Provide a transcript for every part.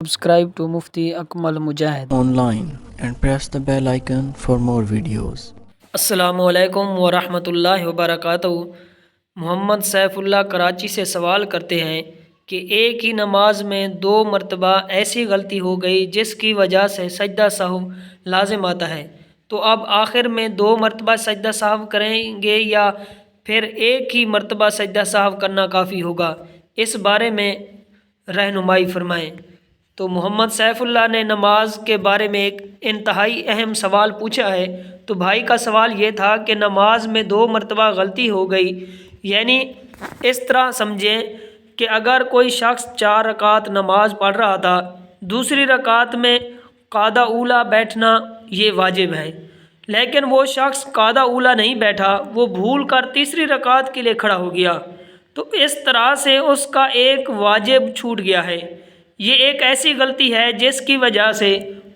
Subscribe to Mufti Akmal Mujahid online and press the bell icon for more videos. السلام علیکم ورحمۃ اللہ وبرکاتہ۔ محمد سیف اللہ کراچی سے سوال کرتے ہیں کہ ایک ہی نماز میں 2 مرتبہ ایسی غلطی ہو گئی جس کی وجہ سے سجدہ سہو لازم آتا ہے، تو اب آخر میں 2 مرتبہ سجدہ سہو کریں گے یا پھر ایک ہی مرتبہ سجدہ سہو کرنا کافی ہوگا؟ اس بارے میں رہنمائی فرمائیں۔ تو محمد سیف اللہ نے نماز کے بارے میں ایک انتہائی اہم سوال پوچھا ہے۔ تو بھائی کا سوال یہ تھا کہ نماز میں 2 مرتبہ غلطی ہو گئی، یعنی اس طرح سمجھیں کہ اگر کوئی شخص 4 رکعت نماز پڑھ رہا تھا، دوسری رکعت میں قاعدہ اولیٰ بیٹھنا یہ واجب ہے، لیکن وہ شخص قاعدہ اولیٰ نہیں بیٹھا، وہ بھول کر تیسری رکعت کے لیے کھڑا ہو گیا، تو اس طرح سے اس کا ایک واجب چھوٹ گیا ہے۔ یہ ایک ایسی غلطی ہے جس کی وجہ سے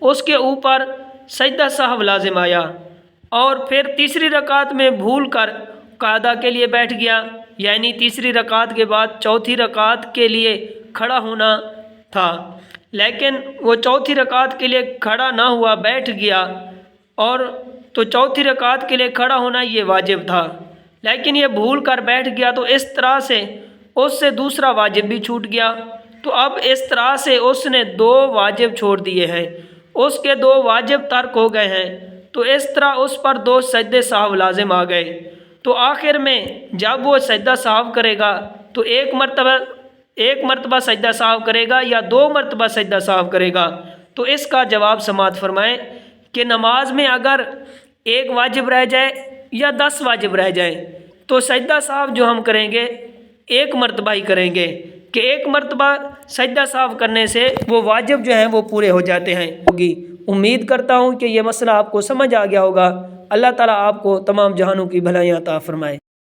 اس کے اوپر سجدہ سہو لازم آیا، اور پھر تیسری رکعت میں بھول کر قاعدہ کے لیے بیٹھ گیا، یعنی تیسری رکعت کے بعد چوتھی رکعت کے لیے کھڑا ہونا تھا، لیکن وہ چوتھی رکعت کے لیے کھڑا نہ ہوا، بیٹھ گیا، اور تو چوتھی رکعت کے لیے کھڑا ہونا یہ واجب تھا، لیکن یہ بھول کر بیٹھ گیا، تو اس طرح سے اس سے دوسرا واجب بھی چھوٹ گیا۔ تو اب اس طرح سے اس نے 2 واجب چھوڑ دیے ہیں، اس کے 2 واجب ترک ہو گئے ہیں، تو اس طرح اس پر 2 سجدے سہو لازم آ گئے۔ تو آخر میں جب وہ سجدہ سہو کرے گا تو ایک مرتبہ سجدہ سہو کرے گا یا 2 مرتبہ سجدہ سہو کرے گا؟ تو اس کا جواب سماعت فرمائیں کہ نماز میں اگر 1 واجب رہ جائے یا 10 واجب رہ جائے تو سجدہ سہو جو ہم کریں گے 1 مرتبہ ہی کریں گے، کہ 1 مرتبہ سجدہ سہو کرنے سے وہ واجب جو ہیں وہ پورے ہو جاتے ہیں۔ امید کرتا ہوں کہ یہ مسئلہ آپ کو سمجھ آ گیا ہوگا۔ اللہ تعالیٰ آپ کو تمام جہانوں کی بھلائیاں عطا فرمائے۔